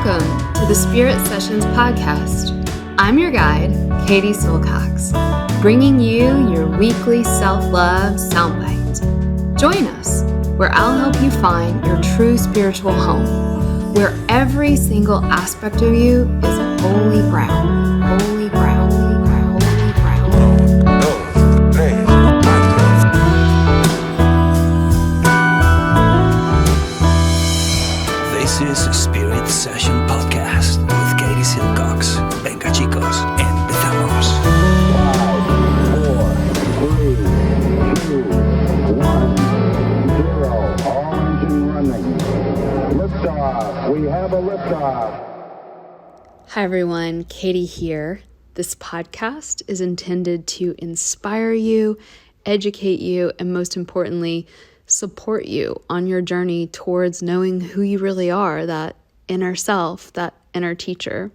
Welcome to the Spirit Sessions podcast. I'm your guide, Katie Silcox, bringing you your weekly self-love soundbite. Join us, where I'll help you find your true spiritual home, where every single aspect of you is holy brown, holy brown, holy brown, holy brown. This is a Spirit Session podcast with Katie Silcox. Venga chicos, empezamos. 5, 4, 3, 2, 1, 0. All engine running. Liftoff. We have a liftoff. Hi everyone, Katie here. This podcast is intended to inspire you, educate you, and most importantly, support you on your journey towards knowing who you really are, that inner self, that inner teacher.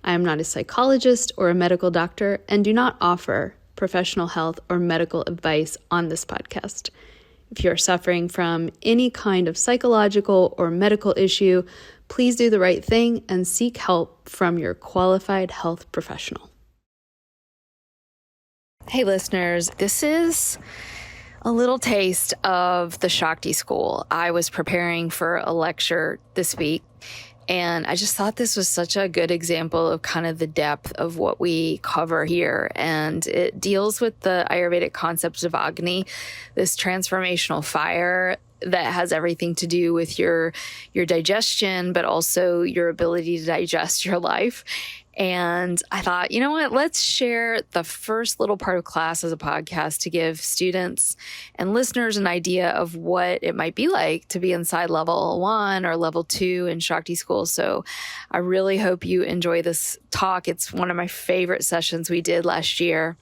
I am not a psychologist or a medical doctor and do not offer professional health or medical advice on this podcast. If you are suffering from any kind of psychological or medical issue, please do the right thing and seek help from your qualified health professional. Hey listeners, this is a little taste of the Shakti School. I was preparing for a lecture this week, and I just thought this was such a good example of kind of the depth of what we cover here. And it deals with the Ayurvedic concepts of Agni, this transformational fire that has everything to do with your digestion, but also your ability to digest your life. And I thought, you know what, let's share the first little part of class as a podcast to give students and listeners an idea of what it might be like to be inside level 1 or level 2 in Shakti School. So I really hope you enjoy this talk. It's one of my favorite sessions we did last year.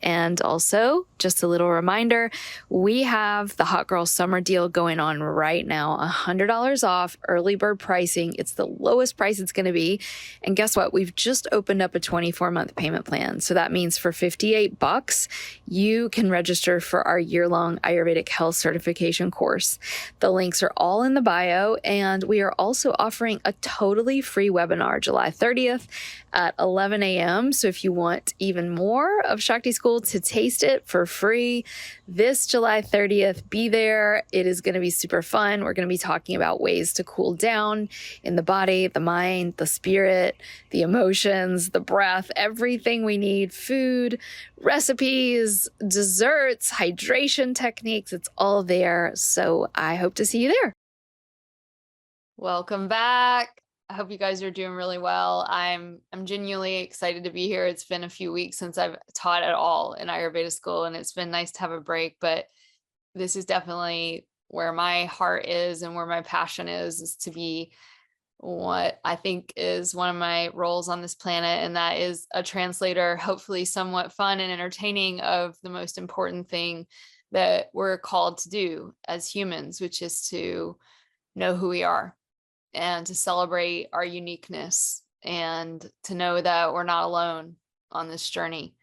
And also, just a little reminder, we have the Hot Girl Summer Deal going on right now, $100 off, early bird pricing. It's the lowest price it's going to be. And guess what? We've just opened up a 24-month payment plan. So that means for $58, you can register for our year-long Ayurvedic Health Certification course. The links are all in the bio, and we are also offering a totally free webinar July 30th at 11 a.m. So if you want even more of Shakti School to taste it for free, this July 30th, be there. It is going to be super fun. We're going to be talking about ways to cool down in the body, the mind, the spirit, the emotions, the breath, everything we need, food, recipes, desserts, hydration techniques. It's all there. So I hope to see you there. Welcome back. I hope you guys are doing really well. I'm genuinely excited to be here. It's been a few weeks since I've taught at all in Ayurveda School, and it's been nice to have a break, but this is definitely where my heart is and where my passion is to be what I think is one of my roles on this planet, and that is a translator, hopefully somewhat fun and entertaining, of the most important thing that we're called to do as humans, which is to know who we are and to celebrate our uniqueness and to know that we're not alone on this journey,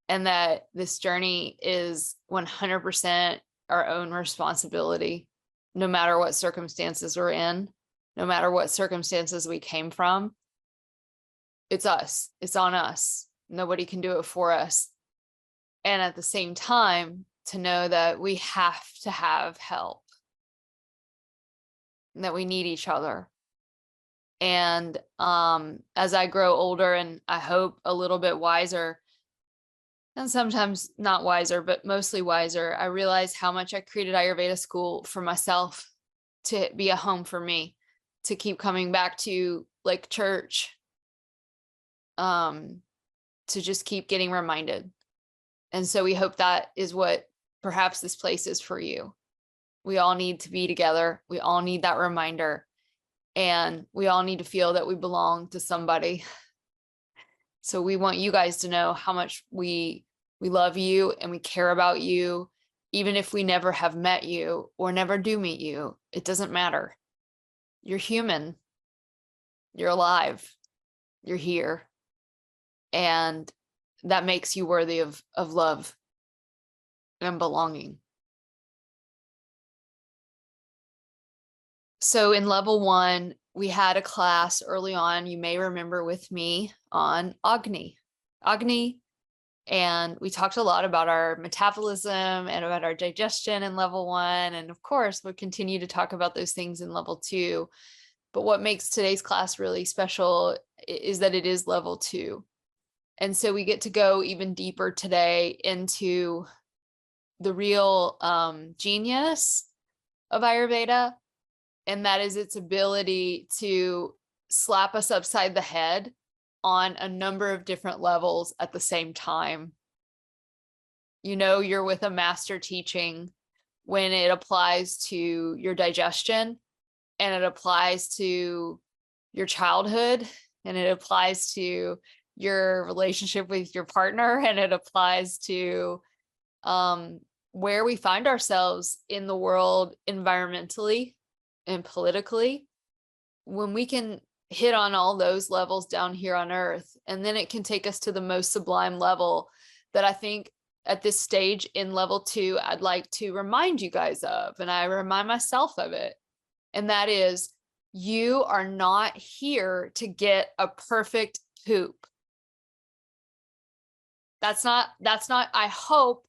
and that this journey is 100% our own responsibility, no matter what circumstances we're in, no matter what circumstances we came from. It's us. It's on us. Nobody can do it for us. And at the same time, to know that we have to have help, and that we need each other. And as I grow older, and I hope a little bit wiser, and sometimes not wiser, but mostly wiser, I realize how much I created Ayurveda School for myself, to be a home for me, to keep coming back to, like church, to just keep getting reminded. And so we hope that is what perhaps this place is for you. We all need to be together. We all need that reminder. And we all need to feel that we belong to somebody. So we want you guys to know how much we love you and we care about you. Even if we never have met you or never do meet you, it doesn't matter. You're human. You're alive. You're here. And that makes you worthy of love and belonging. So in level 1, we had a class early on, you may remember, with me on Agni. And we talked a lot about our metabolism and about our digestion in level 1. And of course, we'll continue to talk about those things in level 2. But what makes today's class really special is that it is level 2. And so we get to go even deeper today into the real genius of Ayurveda. And that is its ability to slap us upside the head on a number of different levels at the same time. You know, you're with a master teaching when it applies to your digestion, and it applies to your childhood, and it applies to your relationship with your partner, and it applies to where we find ourselves in the world environmentally and politically. When we can hit on all those levels down here on earth, and then it can take us to the most sublime level that I think at this stage in level 2, I'd like to remind you guys of, and I remind myself of it. And that is, you are not here to get a perfect poop. That's not, I hope,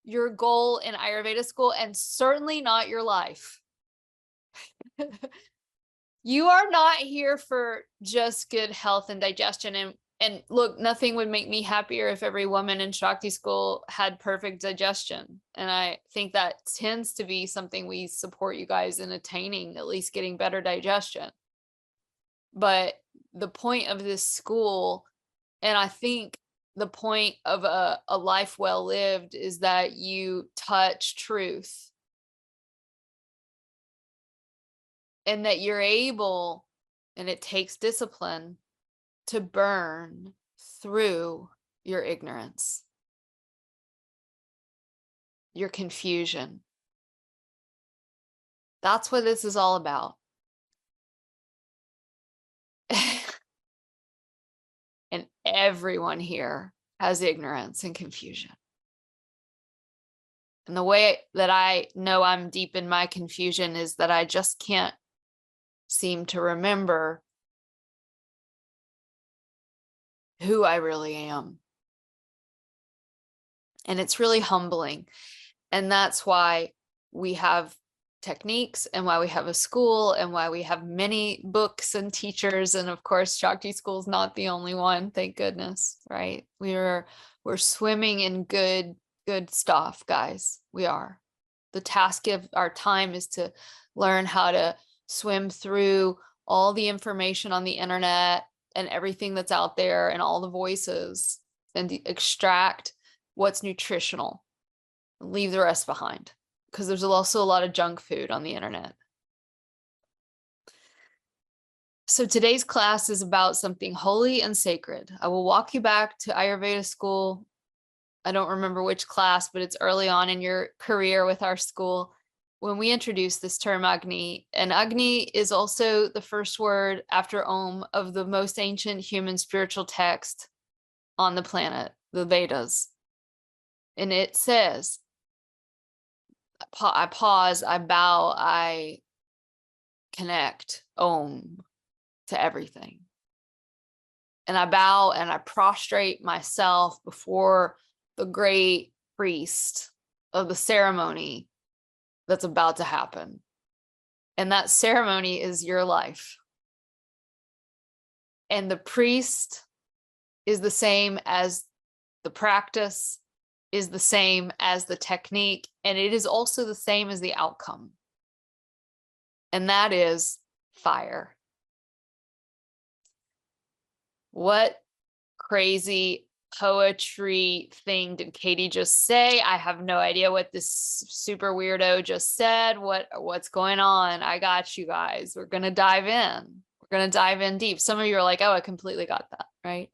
your goal in Ayurveda school, and certainly not your life. You are not here for just good health and digestion. And look, nothing would make me happier if every woman in Shakti school had perfect digestion. And I think that tends to be something we support you guys in attaining, at least getting better digestion. But the point of this school, and I think the point of a life well lived, is that you touch truth. And that you're able, and it takes discipline, to burn through your ignorance, your confusion. That's what this is all about. And everyone here has ignorance and confusion. And the way that I know I'm deep in my confusion is that I just can't seem to remember who I really am. And it's really humbling. And that's why we have techniques, and why we have a school, and why we have many books and teachers. And of course, Shakti School is not the only one, thank goodness, right? We're swimming in good stuff, guys. We are. The task of our time is to learn how to swim through all the information on the internet and everything that's out there and all the voices, and extract what's nutritional, leave the rest behind, because there's also a lot of junk food on the internet. So today's class is about something holy and sacred. I will walk you back to Ayurveda school. I don't remember which class, but it's early on in your career with our school when we introduced this term Agni. And Agni is also the first word after Om of the most ancient human spiritual text on the planet, the Vedas. And it says, I pause, I bow, I connect Om to everything. And I bow and I prostrate myself before the great priest of the ceremony that's about to happen. And that ceremony is your life. And the priest is the same as the practice, is the same as the technique, and it is also the same as the outcome. And that is fire. What crazy poetry thing did Katie just say? I have no idea what this super weirdo just said. What's going on? I got you guys. We're going to dive in. We're going to dive in deep. Some of you are like, oh, I completely got that, right?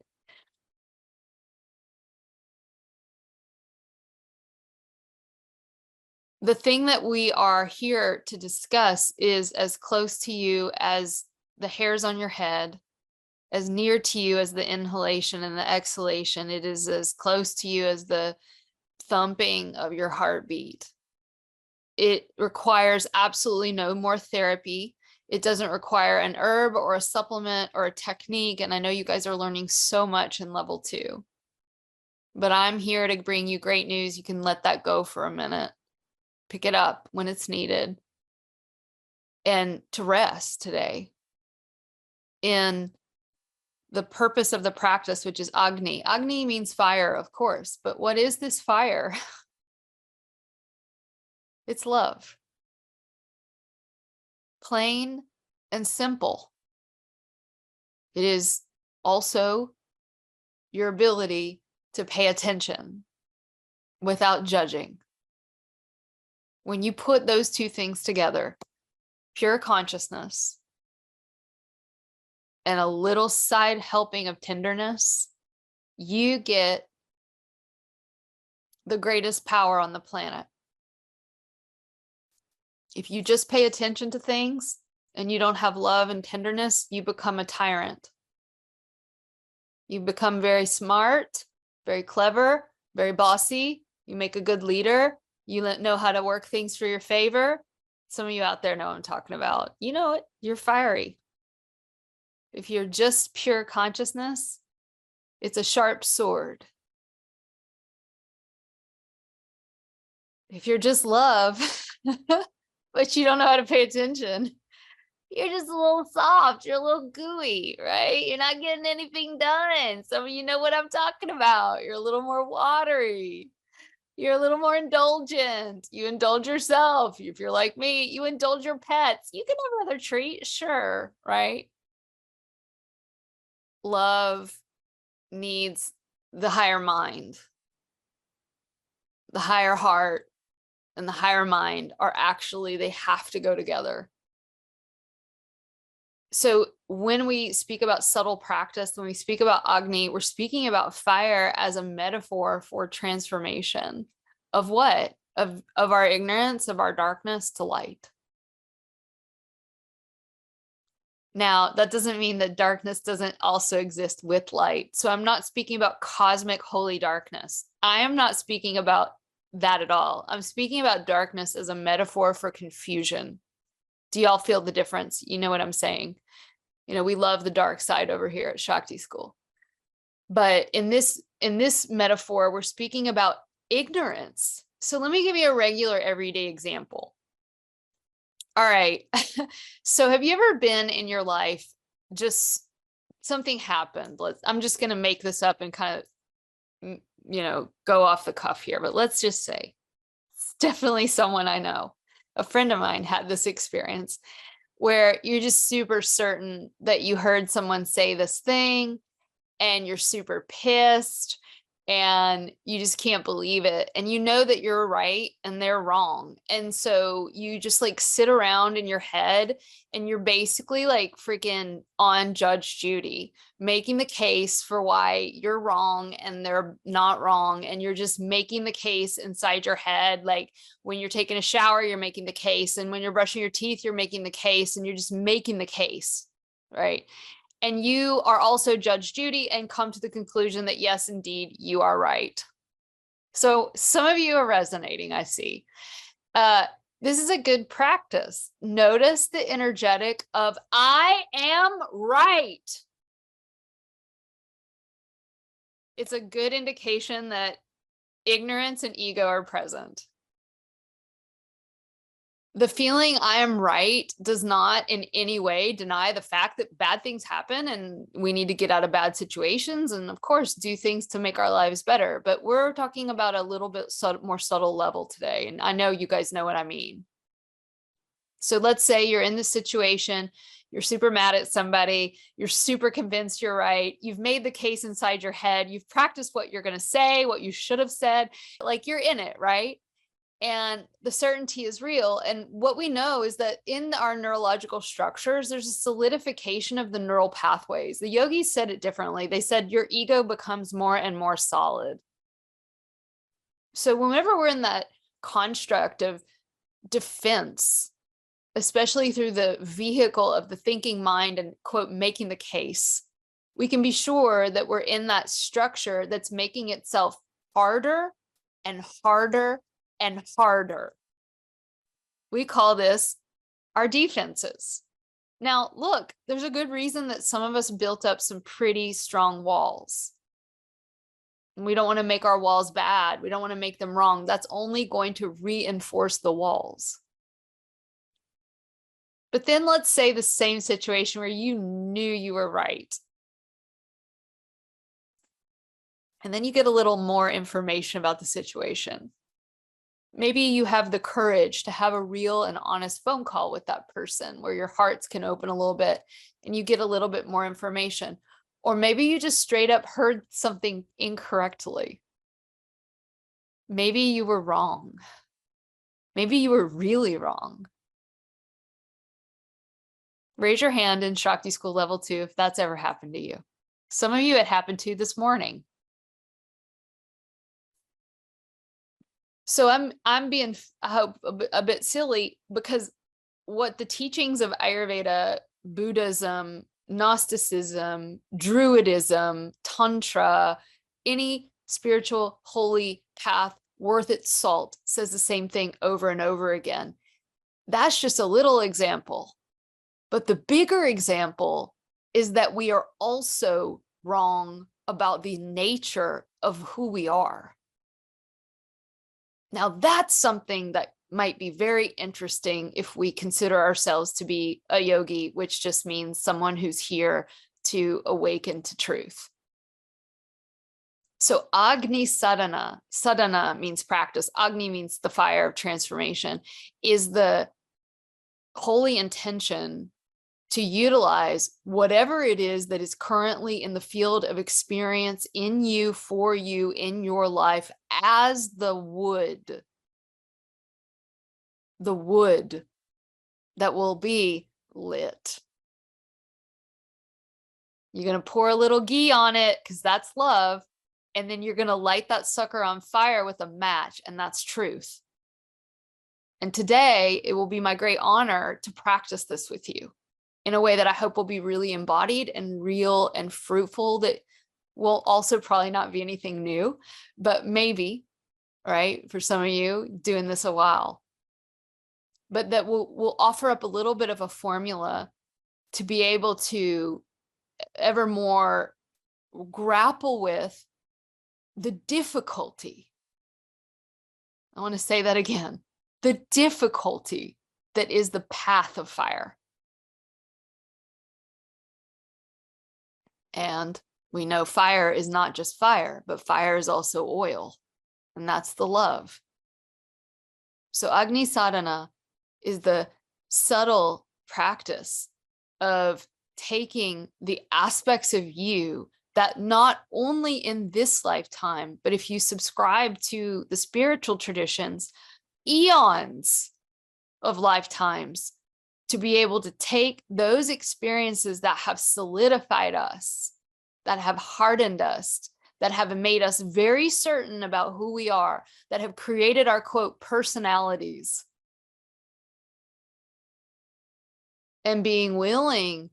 The thing that we are here to discuss is as close to you as the hairs on your head, as near to you as the inhalation and the exhalation. It is as close to you as the thumping of your heartbeat. It requires absolutely no more therapy. It doesn't require an herb or a supplement or a technique. And I know you guys are learning so much in level 2. But I'm here to bring you great news. You can let that go for a minute. Pick it up when it's needed. And to rest today in the purpose of the practice, which is Agni. Agni means fire, of course. But what is this fire? It's love. Plain and simple. It is also your ability to pay attention without judging. When you put those two things together, pure consciousness and a little side helping of tenderness, you get the greatest power on the planet. If you just pay attention to things and you don't have love and tenderness, you become a tyrant. You become very smart, very clever, very bossy. You make a good leader. You know how to work things for your favor. Some of you out there know what I'm talking about. You know it. You're fiery. If you're just pure consciousness, it's a sharp sword. If you're just love, but you don't know how to pay attention, you're just a little soft, you're a little gooey, right? You're not getting anything done. Some of you know what I'm talking about. You're a little more watery. You're a little more indulgent. You indulge yourself. If you're like me, you indulge your pets. You can have another treat, sure, right? Love needs the higher mind. The higher heart and the higher mind are actually, they have to go together. So when we speak about subtle practice, when we speak about Agni, we're speaking about fire as a metaphor for transformation of what? Of our ignorance, of our darkness to light. Now, that doesn't mean that darkness doesn't also exist with light. So I'm not speaking about cosmic holy darkness. I am not speaking about that at all. I'm speaking about darkness as a metaphor for confusion. Do y'all feel the difference? You know what I'm saying? You know, we love the dark side over here at Shakti School. But in this metaphor, we're speaking about ignorance. So let me give you a regular everyday example. All right. So have you ever been in your life, just something happened? I'm just going to make this up and kind of, go off the cuff here, but let's just say it's definitely someone I know. A friend of mine had this experience where you're just super certain that you heard someone say this thing and you're super pissed and you just can't believe it. And you know that you're right and they're wrong. And so you just like sit around in your head and you're basically like freaking on Judge Judy, making the case for why you're wrong and they're not wrong. And you're just making the case inside your head. Like when you're taking a shower, you're making the case. And when you're brushing your teeth, you're making the case and you're just making the case, right? And you are also Judge Judy and come to the conclusion that, yes, indeed, you are right. So some of you are resonating, I see. This is a good practice. Notice the energetic of I am right. It's a good indication that ignorance and ego are present. The feeling I am right does not in any way deny the fact that bad things happen and we need to get out of bad situations and of course do things to make our lives better. But we're talking about a little bit more subtle level today. And I know you guys know what I mean. So let's say you're in this situation, you're super mad at somebody, you're super convinced you're right. You've made the case inside your head. You've practiced what you're going to say, what you should have said, like you're in it, right? And the certainty is real. And what we know is that in our neurological structures, there's a solidification of the neural pathways. The yogis said it differently. They said your ego becomes more and more solid. So whenever we're in that construct of defense, especially through the vehicle of the thinking mind and quote, making the case, we can be sure that we're in that structure that's making itself harder and harder and harder. We call this our defenses. Now, look, there's a good reason that some of us built up some pretty strong walls. We don't want to make our walls bad. We don't want to make them wrong. That's only going to reinforce the walls. But then let's say the same situation where you knew you were right. And then you get a little more information about the situation. Maybe you have the courage to have a real and honest phone call with that person where your hearts can open a little bit and you get a little bit more information. Or maybe you just straight up heard something incorrectly. Maybe you were wrong. Maybe you were really wrong. Raise your hand in Shakti School Level 2 if that's ever happened to you. Some of you it happened to this morning. So I'm being, I hope, a bit silly, because what the teachings of Ayurveda, Buddhism, Gnosticism, Druidism, Tantra, any spiritual holy path worth its salt says the same thing over and over again. That's just a little example. But the bigger example is that we are also wrong about the nature of who we are. Now, that's something that might be very interesting if we consider ourselves to be a yogi, which just means someone who's here to awaken to truth. So Agni sadhana, sadhana means practice, Agni means the fire of transformation, is the holy intention to utilize whatever it is that is currently in the field of experience in you, for you, in your life, as the wood that will be lit. You're going to pour a little ghee on it because that's love. And then you're going to light that sucker on fire with a match, and that's truth. And today it will be my great honor to practice this with you in a way that I hope will be really embodied and real and fruitful, that will also probably not be anything new, but maybe, right, for some of you doing this a while, but that will offer up a little bit of a formula to be able to ever more grapple with the difficulty. I want to say that again, the difficulty that is the path of fire. And we know fire is not just fire, but fire is also oil. And that's the love. So Agni sadhana is the subtle practice of taking the aspects of you that not only in this lifetime, but if you subscribe to the spiritual traditions, eons of lifetimes, to be able to take those experiences that have solidified us, that have hardened us, that have made us very certain about who we are, that have created our, quote, personalities, and being willing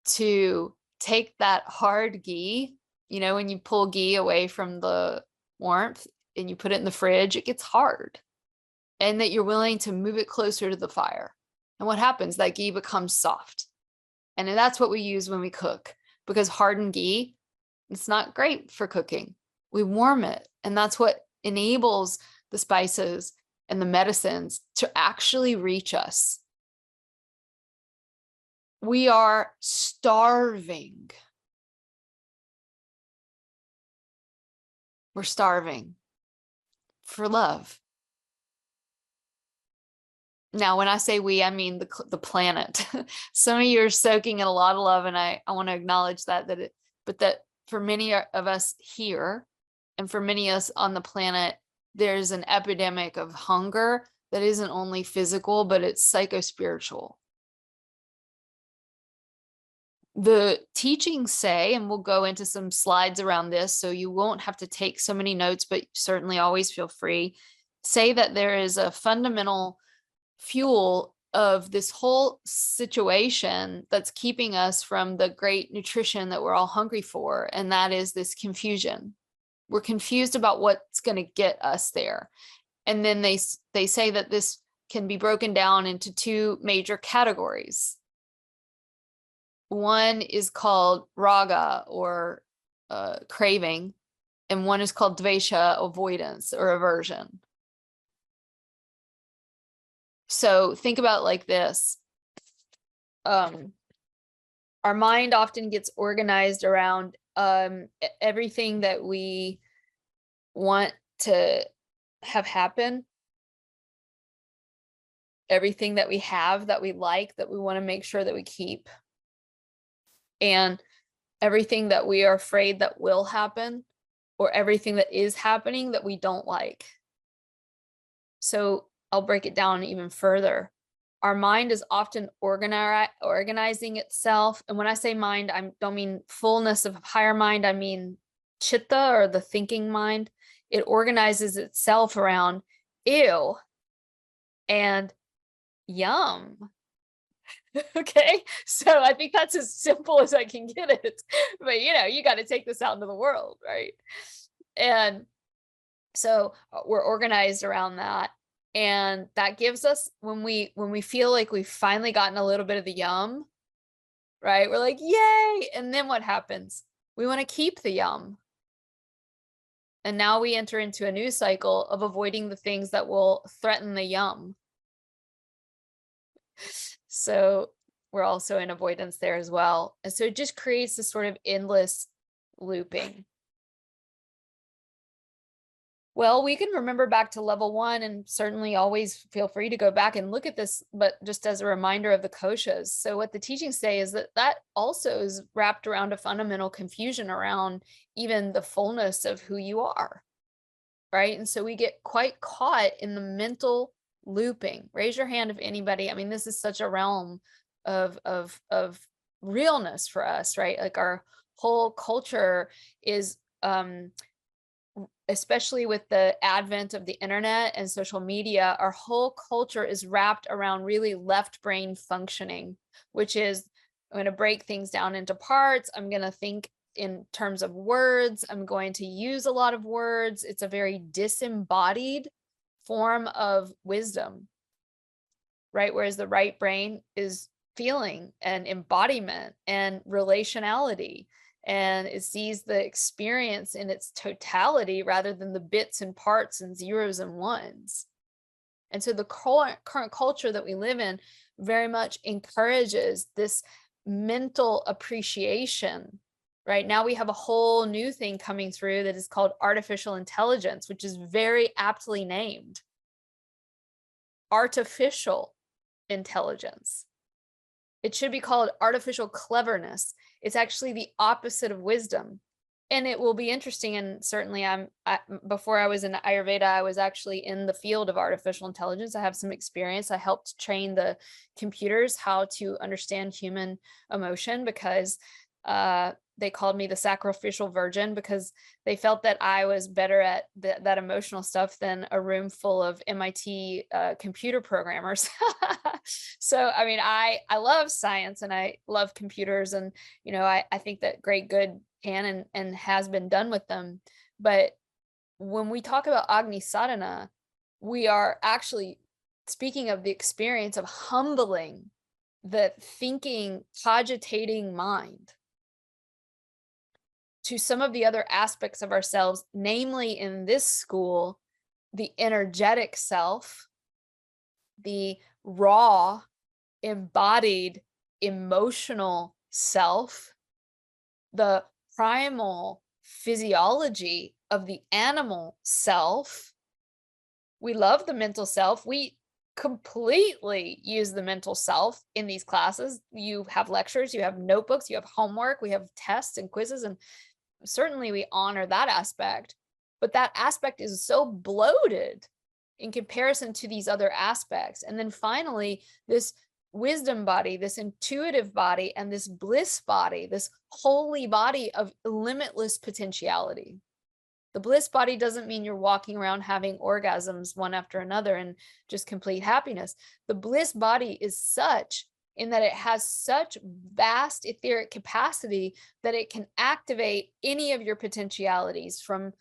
to take that hard ghee, you know, when you pull ghee away from the warmth and you put it in the fridge, it gets hard, and that you're willing to move it closer to the fire. And what happens? That ghee becomes soft. And that's what we use when we cook, because hardened ghee, it's not great for cooking. We warm it. And that's what enables the spices and the medicines to actually reach us. We are starving. We're starving for love. Now, when I say we, I mean the planet. Some of you are soaking in a lot of love, and I want to acknowledge that, but that for many of us here, and for many of us on the planet, there's an epidemic of hunger that isn't only physical, but it's psycho-spiritual. The teachings say, and we'll go into some slides around this, so you won't have to take so many notes, but certainly always feel free, say that there is a fundamental fuel of this whole situation that's keeping us from the great nutrition that we're all hungry for, and that is this confusion. We're confused about what's going to get us there. And then they say that this can be broken down into two major categories. one is called raga, or craving, and one is called dvesha, avoidance or aversion. So think about it like this. Our mind often gets organized around everything that we want to have happen, everything that we have that we like, that we want to make sure that we keep, and everything that we are afraid that will happen, or everything that is happening that we don't like. So I'll break it down even further. Our mind is often organizing itself. And when I say mind, I don't mean fullness of higher mind. I mean chitta, or the thinking mind. It organizes itself around ew and yum. Okay, so I think that's as simple as I can get it. But you got to take this out into the world, right? And so we're organized around that. And that gives us, when we feel like we've finally gotten a little bit of the yum, right? We're like, yay. And then what happens? We want to keep the yum. And now we enter into a new cycle of avoiding the things that will threaten the yum. So we're also in avoidance there as well. And so it just creates this sort of endless looping. Well, we can remember back to level 1, and certainly always feel free to go back and look at this, but just as a reminder of the koshas. So what the teachings say is that also is wrapped around a fundamental confusion around even the fullness of who you are, right? And so we get quite caught in the mental looping. Raise your hand if anybody, I mean, this is such a realm of realness for us, right? Like our whole culture is, especially with the advent of the internet and social media, our whole culture is wrapped around really left brain functioning, which is, I'm going to break things down into parts. I'm going to think in terms of words. I'm going to use a lot of words. It's a very disembodied form of wisdom, right? Whereas the right brain is feeling and embodiment and relationality, and it sees the experience in its totality rather than the bits and parts and zeros and ones. And so the current culture that we live in very much encourages this mental appreciation. Right now we have a whole new thing coming through that is called artificial intelligence, which is very aptly named artificial intelligence. It should be called artificial cleverness. It's actually the opposite of wisdom. And it will be interesting. And certainly before I was in Ayurveda, I was actually in the field of artificial intelligence. I have some experience. I helped train the computers how to understand human emotion, because they called me the sacrificial virgin, because they felt that I was better at that emotional stuff than a room full of MIT computer programmers. So, I mean, I love science and I love computers, and, I think that great good can and has been done with them. But when we talk about Agni sadhana, we are actually speaking of the experience of humbling the thinking, cogitating mind to some of the other aspects of ourselves, namely in this school, the energetic self, the raw, embodied, emotional self, the primal physiology of the animal self. We love the mental self. We completely use the mental self in these classes. You have lectures, you have notebooks, you have homework, we have tests and quizzes, and certainly we honor that aspect, but that aspect is so bloated in comparison to these other aspects. And then finally, this wisdom body, this intuitive body, and this bliss body, this holy body of limitless potentiality. The bliss body doesn't mean you're walking around having orgasms one after another and just complete happiness. The bliss body is such in that it has such vast etheric capacity that it can activate any of your potentialities from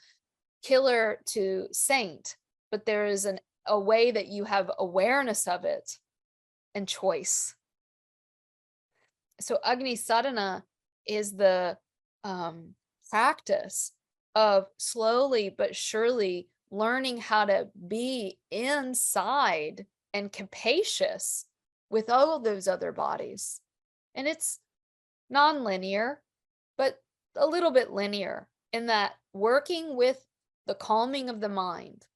killer to saint, but there is a way that you have awareness of it and choice. So Agni sadhana is the practice of slowly but surely learning how to be inside and capacious with all those other bodies. And it's non-linear, but a little bit linear in that working with the calming of the mind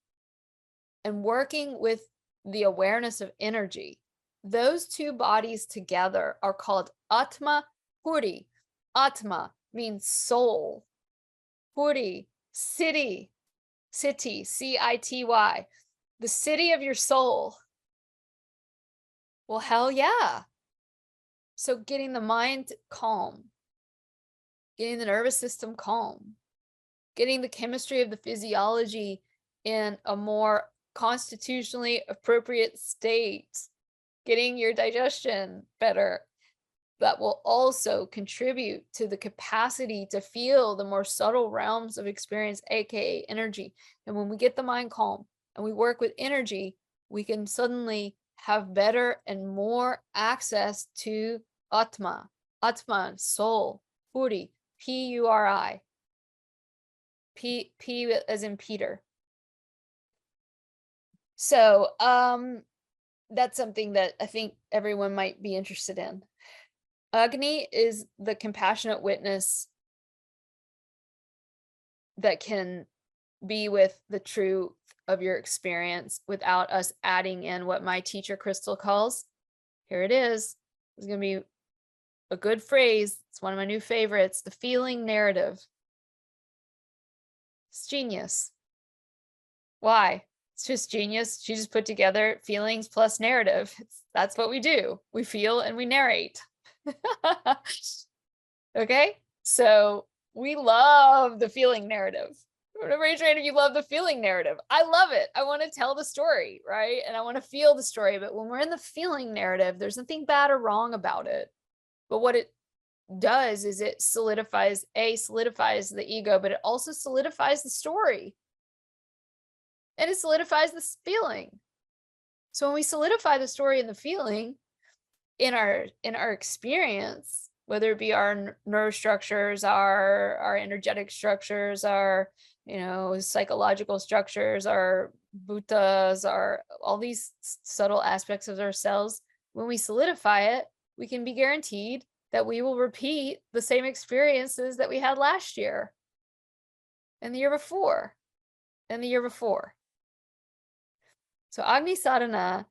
and working with the awareness of energy, those two bodies together are called Atma Puri. Atma means soul. Puri, city, C-I-T-Y, the city of your soul. Well, hell yeah. So getting the mind calm, getting the nervous system calm, getting the chemistry of the physiology in a more constitutionally appropriate state, getting your digestion better, that will also contribute to the capacity to feel the more subtle realms of experience, aka energy. And when we get the mind calm and we work with energy, we can suddenly have better and more access to Atma, soul, Puri, P-U-R-I, P as in Peter. So that's something that I think everyone might be interested in. Agni is the compassionate witness that can be with the truth of your experience without us adding in what my teacher Crystal calls, here it is, it's going to be a good phrase, it's one of my new favorites, the feeling narrative. It's genius. Why? It's just genius. She just put together feelings plus narrative. That's what we do. We feel and we narrate. Okay, so we love the feeling narrative. Raise your hand if you love the feeling narrative. I love it. I want to tell the story, right? And I want to feel the story. But when we're in the feeling narrative, there's nothing bad or wrong about it. But what it does is it solidifies the ego, but it also solidifies the story. And it solidifies the feeling. So when we solidify the story and the feeling in our experience, whether it be our nerve structures, our energetic structures, our psychological structures, our bhutas, our all these subtle aspects of ourselves, when we solidify it, we can be guaranteed that we will repeat the same experiences that we had last year and the year before and the year before. So Agni sadhana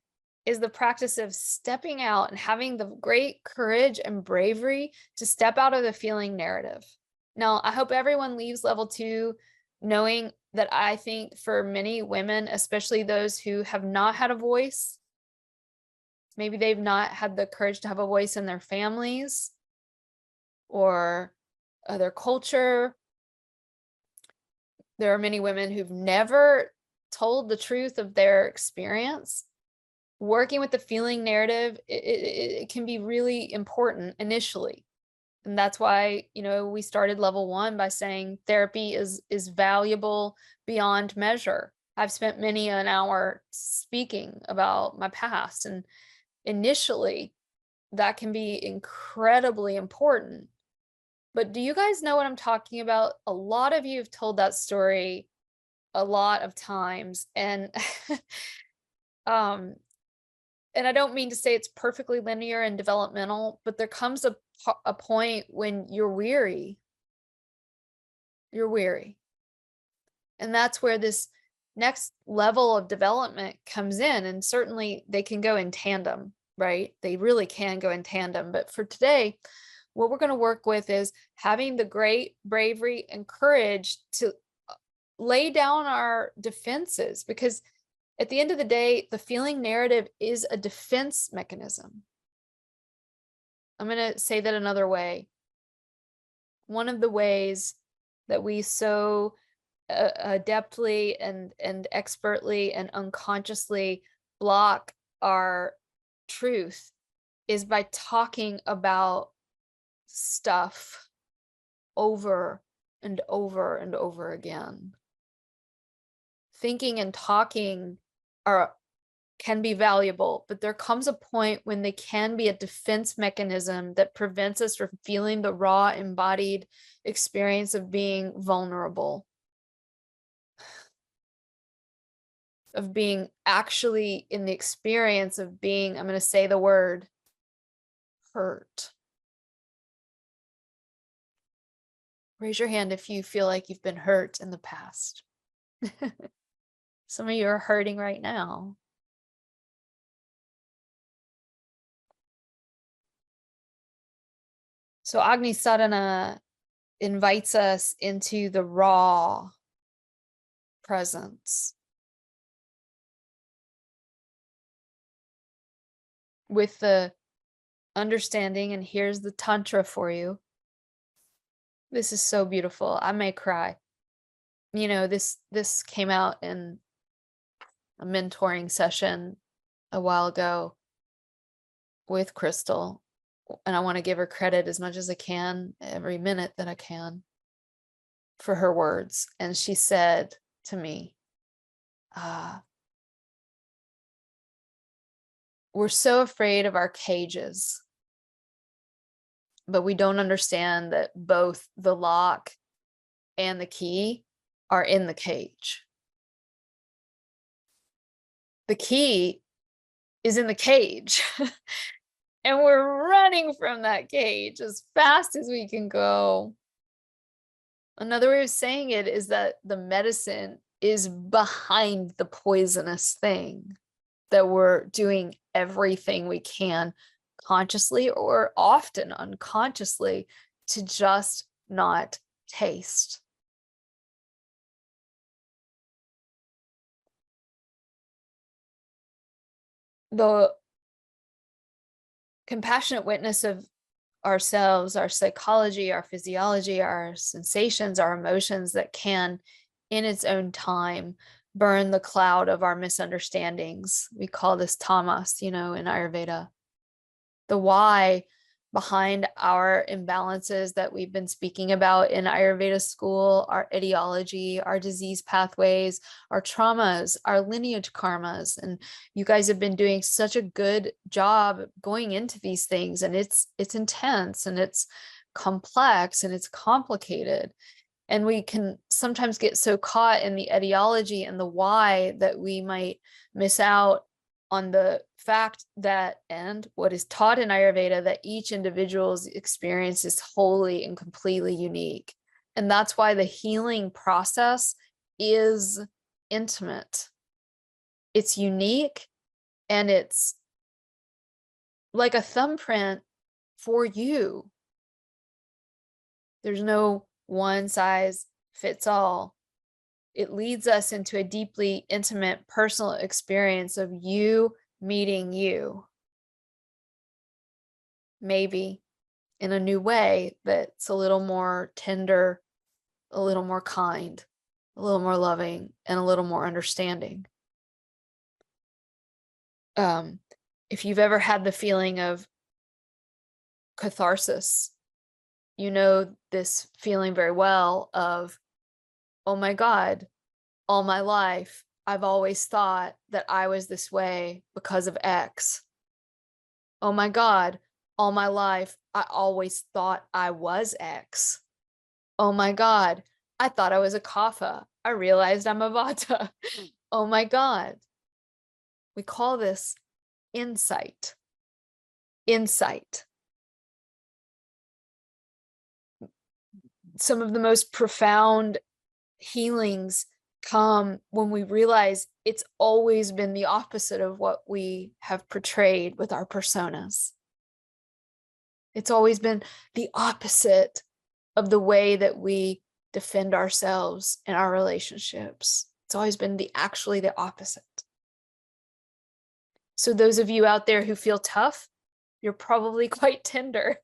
is the practice of stepping out and having the great courage and bravery to step out of the feeling narrative. Now, I hope everyone leaves level 2 knowing that I think for many women, especially those who have not had a voice, maybe they've not had the courage to have a voice in their families or their culture. There are many women who've never told the truth of their experience. Working with the feeling narrative, it can be really important initially. And that's why, we started level 1 by saying therapy is valuable beyond measure. I've spent many an hour speaking about my past, and initially that can be incredibly important. But do you guys know what I'm talking about? A lot of you have told that story a lot of times, and and I don't mean to say it's perfectly linear and developmental, but there comes a point when you're weary. You're weary. And that's where this next level of development comes in. And certainly they can go in tandem, right? They really can go in tandem. But for today, what we're going to work with is having the great bravery and courage to lay down our defenses, because at the end of the day, the feeling narrative is a defense mechanism. I'm going to say that another way. One of the ways that we so adeptly and expertly and unconsciously block our truth is by talking about stuff over and over and over again. Thinking and talking are can be valuable, but there comes a point when they can be a defense mechanism that prevents us from feeling the raw embodied experience of being vulnerable, of being actually in the experience of being, I'm going to say the word, hurt. Raise your hand if you feel like you've been hurt in the past. Some of you are hurting right now. So Agni Sadhana invites us into the raw presence with the understanding, and here's the tantra for you. This is so beautiful. I may cry. You know, this came out in a mentoring session a while ago with Crystal, and I want to give her credit as much as I can, every minute that I can, for her words. And she said to me, we're so afraid of our cages, but we don't understand that both the lock and the key are in the cage. The key is in the cage. And we're running from that cage as fast as we can go. Another way of saying it is that the medicine is behind the poisonous thing, that we're doing everything we can, consciously or often unconsciously, to just not taste. The compassionate witness of ourselves, our psychology, our physiology, our sensations, our emotions, that can, in its own time, burn the cloud of our misunderstandings. We call this tamas, in Ayurveda. The why behind our imbalances that we've been speaking about in Ayurveda School, our etiology, our disease pathways, our traumas, our lineage karmas. And you guys have been doing such a good job going into these things, and it's intense and it's complex and it's complicated. And we can sometimes get so caught in the etiology and the why that we might miss out on the fact that, and what is taught in Ayurveda, that each individual's experience is wholly and completely unique. And that's why the healing process is intimate. It's unique, and it's like a thumbprint for you. There's no one size fits all. It leads us into a deeply intimate personal experience of you meeting you. Maybe in a new way that's a little more tender, a little more kind, a little more loving, and a little more understanding. If you've ever had the feeling of catharsis, you know this feeling very well of, oh my God, all my life, I've always thought that I was this way because of X. Oh my God, all my life, I always thought I was X. Oh my God, I thought I was a kapha. I realized I'm a vata. Oh my God. We call this insight. Insight. Some of the most profound healings come when we realize it's always been the opposite of what we have portrayed with our personas. It's always been the opposite of the way that we defend ourselves in our relationships. It's always been actually the opposite. So those of you out there who feel tough, you're probably quite tender.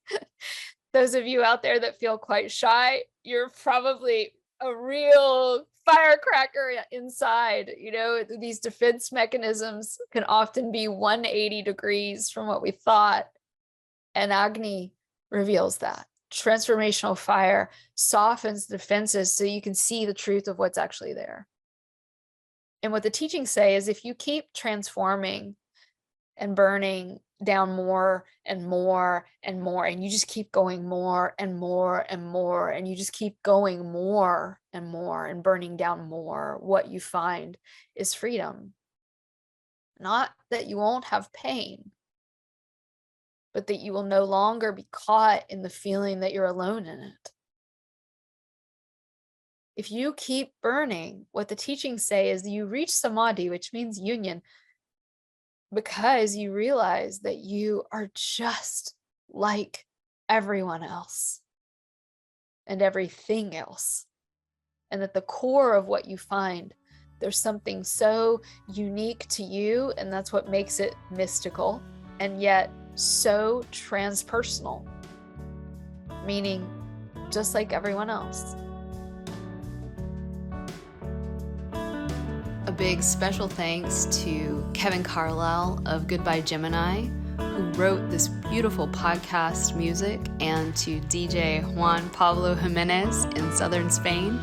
Those of you out there that feel quite shy, you're probably a real firecracker inside. These defense mechanisms can often be 180 degrees from what we thought. And Agni reveals that. Transformational fire softens defenses so you can see the truth of what's actually there. And what the teachings say is if you keep transforming and burning down more and more and more, and you just keep going more and more and more, and you just keep going more and more and burning down more, what you find is freedom. Not that you won't have pain, but that you will no longer be caught in the feeling that you're alone in it. If you keep burning, what the teachings say is you reach samadhi, which means union, because you realize that you are just like everyone else and everything else. And at the core of what you find, there's something so unique to you, and that's what makes it mystical, and yet so transpersonal, meaning just like everyone else. A big special thanks to Kevin Carlisle of Goodbye Gemini, who wrote this beautiful podcast music, and to DJ Juan Pablo Jimenez in southern Spain